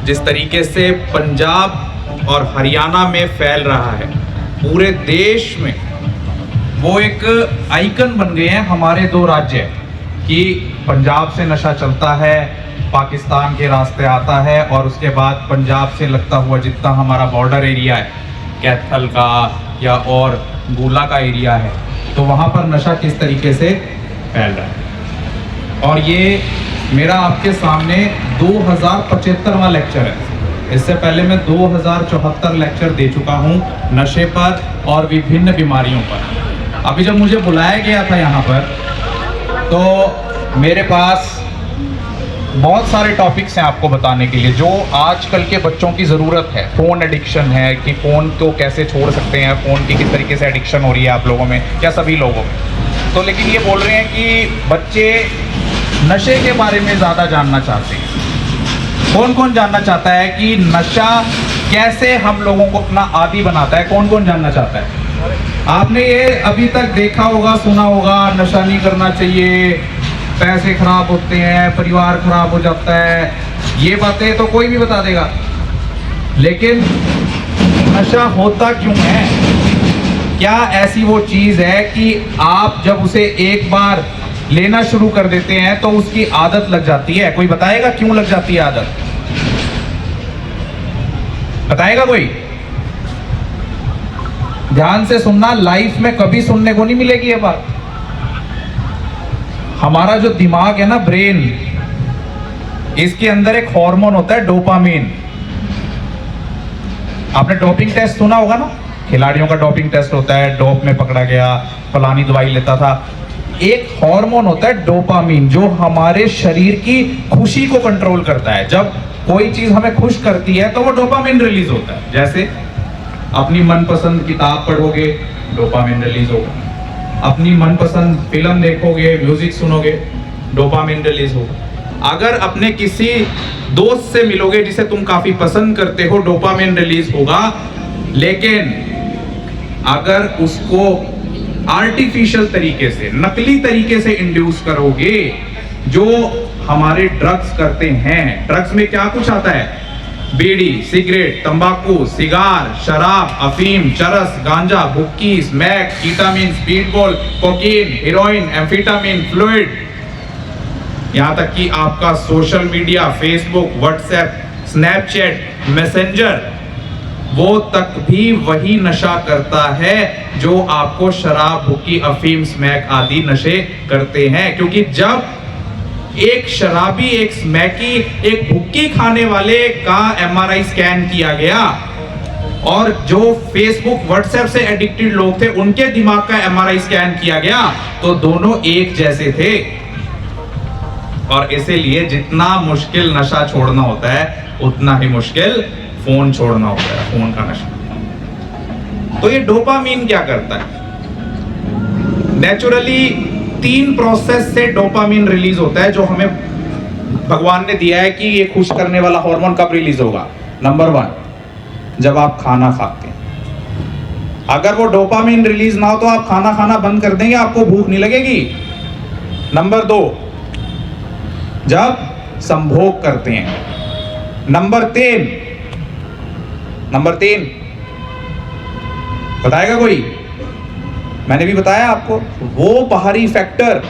जिस तरीके से पंजाब और हरियाणा में फैल रहा है, पूरे देश में वो एक आइकन बन गए हैं हमारे दो राज्य कि पंजाब से नशा चलता है, पाकिस्तान के रास्ते आता है और उसके बाद पंजाब से लगता हुआ जितना हमारा बॉर्डर एरिया है, कैथल का या और गोला का एरिया है, तो वहाँ पर नशा किस तरीके से फैल रहा है। और ये मेरा आपके सामने 2075वां लेक्चर है। इससे पहले मैं 2074 लेक्चर दे चुका हूँ नशे पर और विभिन्न बीमारियों पर। अभी जब मुझे बुलाया गया था यहाँ पर, तो मेरे पास बहुत सारे टॉपिक्स हैं आपको बताने के लिए जो आजकल के बच्चों की ज़रूरत है। फ़ोन एडिक्शन है कि फ़ोन को कैसे छोड़ सकते हैं, फ़ोन की किस तरीके से एडिक्शन हो रही है आप लोगों में या सभी लोगों में। तो लेकिन ये बोल रहे हैं कि बच्चे नशे के बारे में ज़्यादा जानना चाहते हैं। कौन कौन जानना चाहता है कि नशा कैसे हम लोगों को अपना आदी बनाता है? कौन कौन जानना चाहता है? आपने ये अभी तक देखा होगा, सुना होगा, नशा नहीं करना चाहिए, पैसे खराब होते हैं, परिवार खराब हो जाता है, ये बातें तो कोई भी बता देगा। लेकिन नशा होता क्यों है? क्या ऐसी वो चीज़ है कि आप जब उसे एक बार लेना शुरू कर देते हैं तो उसकी आदत लग जाती है? कोई बताएगा क्यों लग जाती है आदत? बताएगा कोई? ध्यान से सुनना, लाइफ में कभी सुनने को नहीं मिलेगी ये बात। हमारा जो दिमाग है ना, ब्रेन, इसके अंदर एक हार्मोन होता है डोपामीन। आपने डोपिंग टेस्ट सुना होगा ना, खिलाड़ियों का डोपिंग टेस्ट होता है, डोप में पकड़ा गया, फलानी दवाई लेता था। एक हार्मोन होता है डोपामीन जो हमारे शरीर की खुशी को कंट्रोल करता है। जब कोई चीज हमें खुश करती है तो वो डोपामीन रिलीज होता है। जैसे अपनी मनपसंद किताब पढ़ोगे, डोपामीन रिलीज होगा। अपनी मनपसंद फिल्म देखोगे, म्यूजिक सुनोगे, डोपामीन रिलीज होगा। अगर अपने किसी दोस्त से मिलोगे जिसे तुम काफी पसंद करते हो, डोपामीन रिलीज होगा। लेकिन अगर उसको आर्टिफिशियल तरीके से, नकली तरीके से इंड्यूस करोगे, जो हमारे ड्रग्स करते हैं, ड्रग्स में क्या कुछ आता है? बीड़ी, सिगरेट, तंबाकू, सिगार, शराब, अफीम, चरस, गांजा, हुक्की, smack, ketamine, speedball, cocaine, heroin, amphetamine, fluid, यहां तक कि आपका social media, Facebook, WhatsApp, Snapchat, Messenger, वो तक भी वही नशा करता है जो आपको शराब, हुक्की, अफीम, स्मैक आदि नशे करते हैं। क्योंकि जब एक शराबी, एक स्मैकी, एक हुक्की खाने वाले का एमआरआई स्कैन किया गया और जो फेसबुक, व्हाट्सएप से एडिक्टेड लोग थे उनके दिमाग का एमआरआई स्कैन किया गया, तो दोनों एक जैसे थे। और इसीलिए जितना मुश्किल नशा छोड़ना होता है उतना ही मुश्किल फोन छोड़ना होता है, फोन का नशा। तो ये डोपामीन क्या करता है? नेचुरली 3 प्रोसेस से डोपामीन रिलीज होता है जो हमें भगवान ने दिया है कि ये खुश करने वाला हार्मोन कब रिलीज होगा। नंबर 1, जब आप खाना खाते हैं। अगर वो डोपामीन रिलीज ना हो तो आप खाना खाना बंद कर देंगे, आपको भूख नहीं लगेगी। नंबर 2, जब संभोग करते हैं। नंबर 3 बताएगा कोई? मैंने भी बताया आपको, वो बाहरी फैक्टर,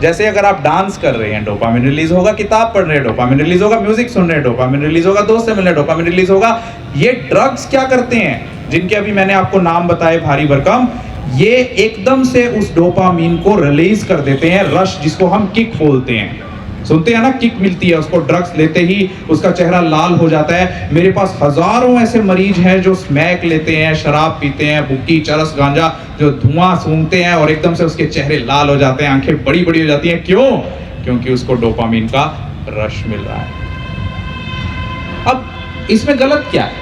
जैसे अगर आप डांस कर रहे हैं डोपामिन रिलीज होगा, किताब पढ़ रहे हैं डोपामिन रिलीज होगा, म्यूजिक सुन रहे हैं डोपामिन रिलीज होगा, दोस्त से मिल रहे हैं डोपामिन रिलीज होगा। ये ड्रग्स क्या करते हैं, जिनके अभी मैंने आपको नाम बताए भारी भरकम, ये एकदम से उस डोपामिन को रिलीज कर देते हैं। रश, जिसको हम किक बोलते हैं, सुनते हैं ना, किक मिलती है उसको। ड्रग्स लेते ही उसका चेहरा लाल हो जाता है। मेरे पास हजारों ऐसे मरीज हैं जो स्मैक लेते हैं, शराब पीते हैं, हुक्की, चरस, गांजा, जो धुआं सूंघते हैं और एकदम से उसके चेहरे लाल हो जाते हैं, आंखें बड़ी बड़ी हो जाती हैं। क्यों? क्योंकि उसको डोपामिन का रश मिल रहा है। अब इसमें गलत क्या है?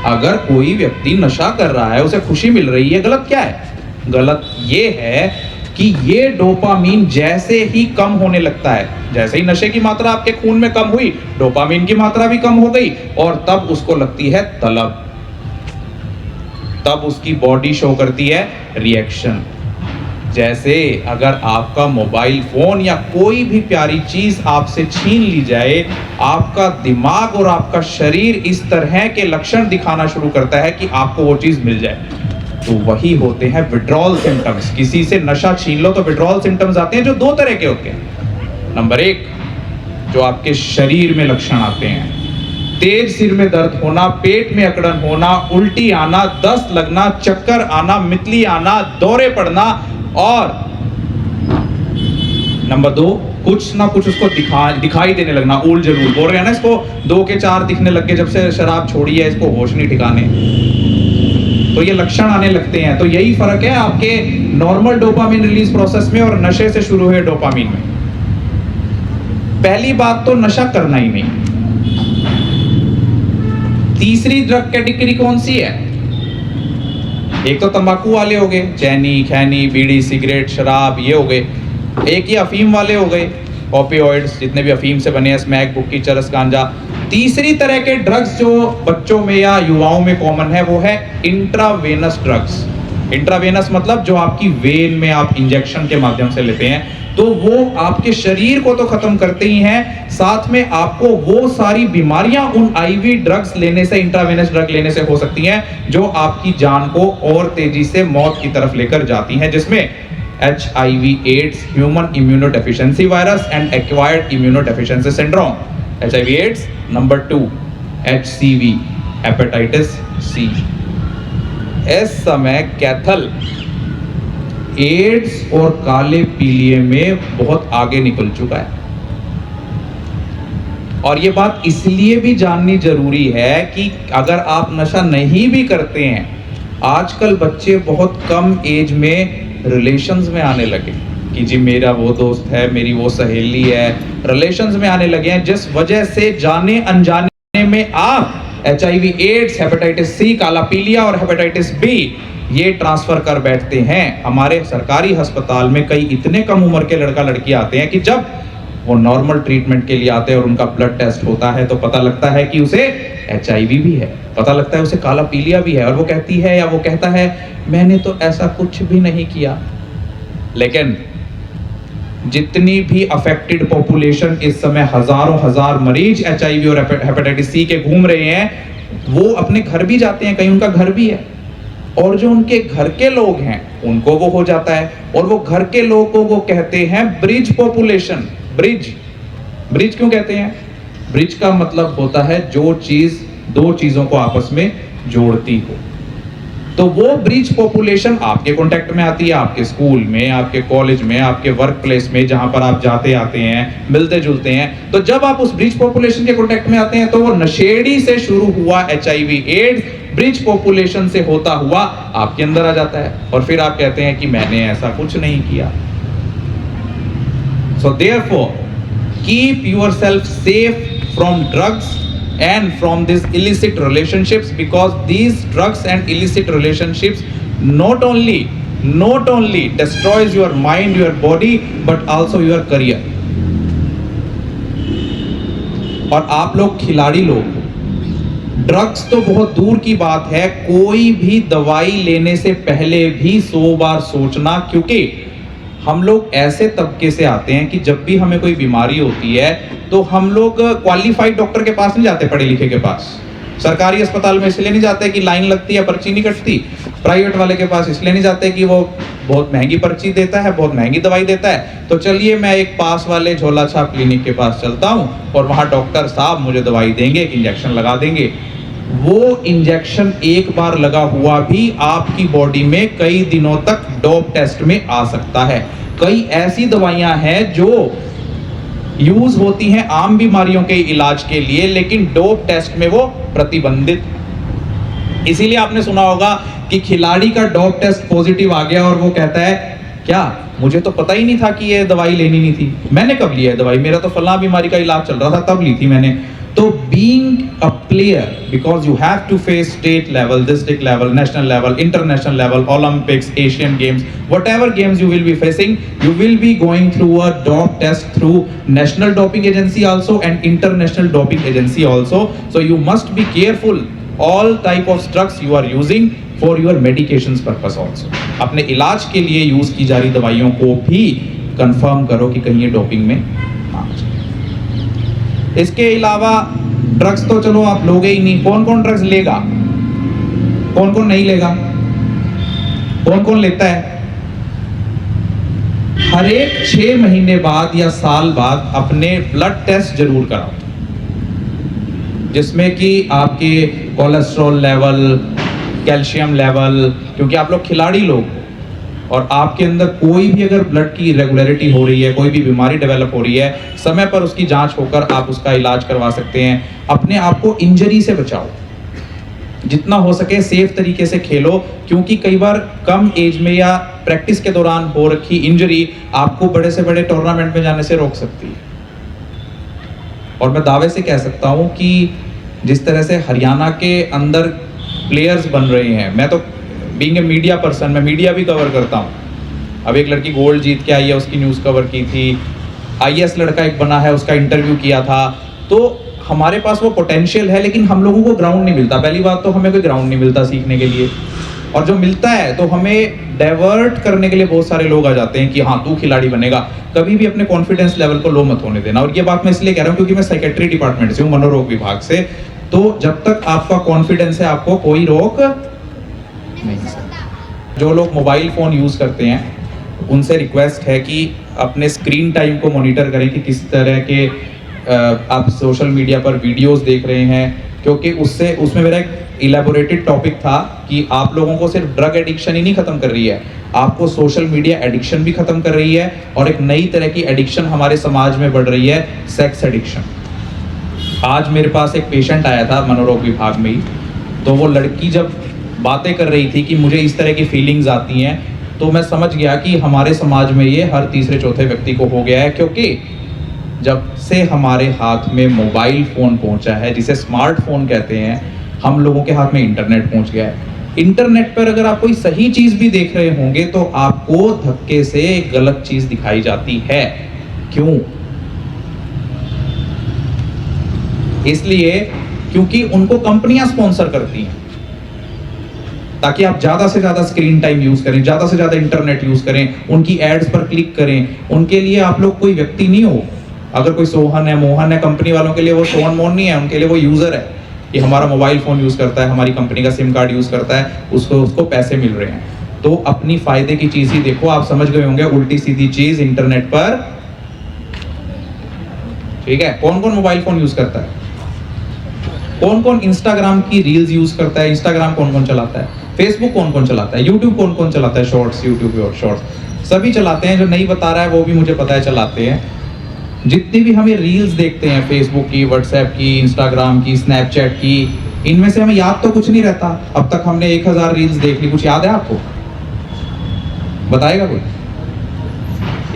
अगर कोई व्यक्ति नशा कर रहा है, उसे खुशी मिल रही है, गलत क्या है? गलत ये है कि ये डोपामीन जैसे ही कम होने लगता है, जैसे ही नशे की मात्रा आपके खून में कम हुई, डोपामीन की मात्रा भी कम हो गई और तब उसको लगती है तलब, तब उसकी बॉडी शो करती है रिएक्शन। जैसे अगर आपका मोबाइल फोन या कोई भी प्यारी चीज आपसे छीन ली जाए, आपका दिमाग और आपका शरीर इस तरह के लक्षण दिखाना शुरू करता है कि आपको वो चीज मिल जाए। तो वही होते हैं विड्रॉल सिम्टम्स। किसी से नशा छीन लो तो विड्रॉल सिम्टम्स आते हैं, जो दो तरह के होते हैं। नंबर एक, जो आपके शरीर में लक्षण आते हैं, तेज सिर में दर्द होना, पेट में अकड़न होना, उल्टी आना, दस्त लगना, चक्कर आना, मितली आना, दौरे पड़ना, और नंबर दो, कुछ ना कुछ उसको दिखाई देने लगना। उल जरूर बोल रहे हैं ना, इसको 2 के 4 दिखने लग गए जब से शराब छोड़ी है, इसको होश नहीं ठिकाने, तो ये लक्षण आने लगते हैं। तो यही फर्क है आपके नॉर्मल डोपामिन रिलीज प्रोसेस में और नशे से शुरू हुए डोपामिन में। पहली बात तो नशा करना ही नहीं। तीसरी ड्रग कैटेगरी कौन सी है? एक तो तंबाकू वाले हो गए, चैनी, खैनी, बीड़ी, सिगरेट, शराब, ये हो गए। एक ये अफीम वाले हो गए, ओपियोइड्स, जितने भी अफीम से बने हैं, स्मैक, बुक्की, चरस, गांजा। तीसरी तरह के ड्रग्स जो बच्चों में या युवाओं में कॉमन है, वो है इंट्रावेनस ड्रग्स। इंट्रावेनस मतलब जो आपकी वेन में आप इंजेक्शन के माध्यम से लेते हैं, तो वो आपके शरीर को तो खत्म करते ही हैं, साथ में आपको वो सारी बीमारियां उन आईवी ड्रग्स लेने से, इंट्रावेनस ड्रग लेने से हो सकती हैं जो आपकी जान को और तेजी से मौत की तरफ लेकर जाती हैं, जिसमें HIV, AIDS, human immunodeficiency virus and acquired immunodeficiency syndrome. HIV AIDS, number 2 HCV, hepatitis C। इस समय कैथल एड्स और काले पीलिए में बहुत आगे निकल चुका है, और ये बात इसलिए भी जाननी जरूरी है कि अगर आप नशा नहीं भी करते हैं, आजकल बच्चे बहुत कम एज में रिलेशंस में आने लगे कि जी मेरा वो दोस्त है, मेरी वो सहेली है, रिलेशंस में आने लगे हैं, जिस वजह से जाने अनजाने में आप HIV एड्स, हेपेटाइटिस C, काला पीलिया और हेपेटाइटिस B ये ट्रांसफर कर बैठते हैं। हमारे सरकारी अस्पताल में कई इतने कम उम्र के लड़का लड़की आते हैं कि जब वो नॉर्मल ट्रीटमेंट के लिए आते हैं और उनका ब्लड टेस्ट होता है तो पता लगता है कि उसे HIV भी है, पता लगता है उसे काला पीलिया भी है, और वो कहती है या वो कहता है मैंने तो ऐसा कुछ भी नहीं किया। लेकिन जितनी भी अफेक्टेड पॉपुलेशन इस समय हजारों हजार मरीज HIV और हेपेटाइटिस C के घूम रहे हैं, वो अपने घर भी जाते हैं, कहीं उनका घर भी है, और जो उनके घर के लोग हैं उनको वो हो जाता है, और वो घर के लोग को वो कहते हैं ब्रिज पॉपुलेशन। ब्रिज क्यों कहते हैं? ब्रिज का मतलब होता है जो चीज दो चीजों को आपस में जोड़ती हो। तो वो ब्रिज पॉपुलेशन आपके कांटेक्ट में आती है, आपके स्कूल में, आपके कॉलेज में, आपके वर्क प्लेस में, जहां पर आप जाते आते हैं, मिलते जुलते हैं। तो जब आप उस ब्रिज पॉपुलेशन के कांटेक्ट में आते हैं तो वो नशेड़ी से शुरू हुआ HIV एड्स ब्रिज पॉपुलेशन से होता हुआ आपके अंदर आ जाता है, और फिर आप कहते हैं कि मैंने ऐसा कुछ नहीं किया। So therefore, keep yourself safe from drugs and from these illicit relationships, because these drugs and illicit relationships not only destroys your mind, your body, but also your career. और आप लोग खिलाड़ी लोग, ड्रग्स तो बहुत दूर की बात है, कोई भी दवाई लेने से पहले भी 100 बार सोचना, क्योंकि हम लोग ऐसे तबके से आते हैं कि जब भी हमें कोई बीमारी होती है तो हम लोग क्वालिफाइड डॉक्टर के पास नहीं जाते, पढ़े लिखे के पास। सरकारी अस्पताल में इसलिए नहीं जाते कि लाइन लगती है, पर्ची नहीं कटती। प्राइवेट वाले के पास इसलिए नहीं जाते कि वो बहुत महंगी पर्ची देता है, बहुत महंगी दवाई देता है। तो चलिए मैं एक पास वाले झोला छाप क्लिनिक के पास चलता हूँ और वहाँ डॉक्टर साहब मुझे दवाई देंगे, एक इंजेक्शन लगा देंगे। वो इंजेक्शन एक बार लगा हुआ भी आपकी बॉडी में कई दिनों तक डोप टेस्ट में आ सकता है। कई ऐसी दवाइयां हैं जो यूज होती हैं आम बीमारियों के इलाज के लिए, लेकिन डोप टेस्ट में वो प्रतिबंधित। इसीलिए आपने सुना होगा कि खिलाड़ी का डोप टेस्ट पॉजिटिव आ गया और वो कहता है क्या मुझे तो पता ही नहीं था कि ये दवाई लेनी नहीं थी, मैंने कब लिया है दवाई, मेरा तो फलां बीमारी का इलाज चल रहा था तब ली थी मैंने। तो being a player, because you have to face state level, district level, national level, international level, Olympics, Asian games, whatever games you will be facing, you will be going through a dop test through National Doping Agency also and International Doping Agency also. So you must be careful all type of drugs you are using, for your medications purpose also. अपने इलाज के लिए use की जा रही दवाइयों को भी कंफर्म करो कि कहीं ये डोपिंग में ना आ जाए। इसके अलावा ड्रग्स तो चलो आप लोगे ही नहीं, कौन कौन ड्रग्स लेगा, कौन कौन नहीं लेगा, कौन कौन लेता है? हर एक 6 महीने बाद या साल बाद अपने ब्लड टेस्ट जरूर कराओ, जिसमें कि आपके कोलेस्ट्रॉल लेवल, कैल्शियम लेवल, क्योंकि आप लोग खिलाड़ी लोग और आपके अंदर कोई भी अगर ब्लड की इरेगुलरिटी हो रही है, कोई भी बीमारी डेवलप हो रही है, समय पर उसकी जांच होकर आप उसका इलाज करवा सकते हैं। अपने आप को इंजरी से बचाओ, जितना हो सके सेफ तरीके से खेलो, क्योंकि कई बार कम एज में या प्रैक्टिस के दौरान हो रखी इंजरी आपको बड़े से बड़े टूर्नामेंट में जाने से रोक सकती है। और मैं दावे से कह सकता हूं कि जिस तरह से हरियाणा के अंदर प्लेयर्स बन रहे हैं, मैं तो बीइंग ए मीडिया पर्सन, मैं मीडिया भी कवर करता हूं। अब एक लड़की गोल्ड जीत के आई है, उसकी न्यूज़ कवर की थी। IAS लड़का एक बना है, उसका इंटरव्यू किया था। तो हमारे पास वो पोटेंशियल है, लेकिन हम लोगों को ग्राउंड नहीं मिलता। पहली बात तो हमें कोई ग्राउंड नहीं मिलता सीखने के लिए, और जो मिलता है तो हमें डाइवर्ट करने के लिए बहुत सारे लोग आ जाते हैं कि हाँ तू खिलाड़ी बनेगा। कभी भी अपने कॉन्फिडेंस लेवल को लो मत होने देना। और ये बात मैं इसलिए कह रहा हूँ क्योंकि मैं साइकेट्री डिपार्टमेंट से हूँ, मनोरोग विभाग से। तो जब तक आपका कॉन्फिडेंस है आपको कोई रोक नहीं सकता। जो लोग मोबाइल फ़ोन यूज़ करते हैं उनसे रिक्वेस्ट है कि अपने स्क्रीन टाइम को मॉनिटर करें कि किस तरह के आप सोशल मीडिया पर वीडियोस देख रहे हैं, क्योंकि उसमें मेरा एक इलेबोरेटेड टॉपिक था कि आप लोगों को सिर्फ ड्रग एडिक्शन ही नहीं खत्म कर रही है, आपको सोशल मीडिया एडिक्शन भी खत्म कर रही है। और एक नई तरह की एडिक्शन हमारे समाज में बढ़ रही है, सेक्स एडिक्शन। आज मेरे पास एक पेशेंट आया था मनोरोग विभाग में ही, तो वो लड़की जब बातें कर रही थी कि मुझे इस तरह की फीलिंग्स आती हैं, तो मैं समझ गया कि हमारे समाज में ये हर तीसरे चौथे व्यक्ति को हो गया है। क्योंकि जब से हमारे हाथ में मोबाइल फ़ोन पहुंचा है, जिसे स्मार्टफोन कहते हैं, हम लोगों के हाथ में इंटरनेट पहुंच गया है। इंटरनेट पर अगर आप कोई सही चीज़ भी देख रहे होंगे तो आपको धक्के से गलत चीज़ दिखाई जाती है। क्यों? इसलिए क्योंकि उनको कंपनियां स्पॉन्सर करती हैं, ताकि आप ज़्यादा से ज़्यादा स्क्रीन टाइम यूज़ करें, ज़्यादा से ज़्यादा इंटरनेट यूज़ करें, उनकी एड्स पर क्लिक करें। उनके लिए आप लोग कोई व्यक्ति नहीं हो। अगर कोई सोहन है, मोहन है, कंपनी वालों के लिए वो सोहन मोहन नहीं है, उनके लिए वो यूज़र है कि हमारा मोबाइल फ़ोन यूज़ करता है, हमारी कंपनी का सिम कार्ड यूज़ करता है, उसको पैसे मिल रहे हैं। तो अपनी फ़ायदे की चीज़ ही देखो। आप समझ गए होंगे उल्टी सीधी चीज़ इंटरनेट पर, ठीक है। कौन कौन मोबाइल फ़ोन यूज़ करता है? कौन कौन इंस्टाग्राम की रील्स यूज़ करता है? इंस्टाग्राम कौन कौन चलाता है? फेसबुक कौन कौन चलाता है? यूट्यूब कौन कौन चलाता है? शॉर्ट्स, यूट्यूब और शॉर्ट्स सभी चलाते हैं। जो नहीं बता रहा है वो भी मुझे पता है चलाते हैं। जितनी भी हमें रील्स देखते हैं, फेसबुक की, व्हाट्सएप की, इंस्टाग्राम की, स्नैपचैट की, इनमें से हमें याद तो कुछ नहीं रहता। अब तक हमने 1000 रील्स देख ली, कुछ याद है आपको? बताएगा कोई?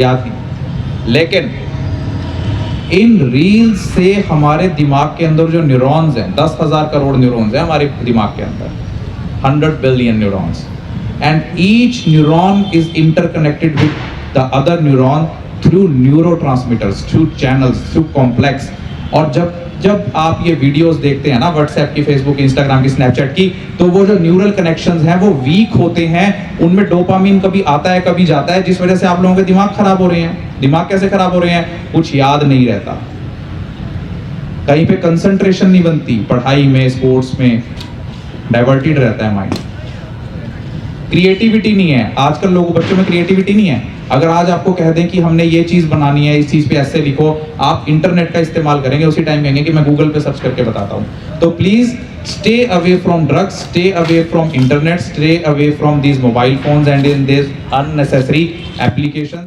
याद नहीं। लेकिन इन रील्स से हमारे दिमाग के अंदर जो न्यूरॉन्स हैं, 10,000 करोड़ न्यूरॉन्स हैं हमारे दिमाग के अंदर, 100 billion neurons, and each neuron is interconnected with the other neuron through neurotransmitters, through channels, through complex. और जब आप ये वीडियोस देखते हैं ना व्हाट्सएप की, फेसबुक, इंस्टाग्राम की, स्नैपचैट की, तो वो जो न्यूरल कनेक्शंस हैं वो वीक होते हैं। उनमें डोपामिन कभी आता है कभी जाता है, जिस वजह से आप लोगों के दिमाग खराब हो रहे हैं। दिमाग कैसे खराब हो रहे हैं? कुछ याद नहीं रहता, कहीं पे कंसंट्रेशन नहीं बनती, पढ़ाई में, स्पोर्ट्स में डाइवर्टेड रहता है माइंड। क्रिएटिविटी नहीं है आजकल, लोगों बच्चों में क्रिएटिविटी नहीं है। अगर आज आपको कह दें कि हमने ये चीज़ बनानी है, इस चीज़ पे ऐसे लिखो, आप इंटरनेट का इस्तेमाल करेंगे, उसी टाइम कहेंगे कि मैं गूगल पे सर्च करके बताता हूँ। तो please stay away from drugs, stay away from internet, stay away from these mobile phones and in this unnecessary applications.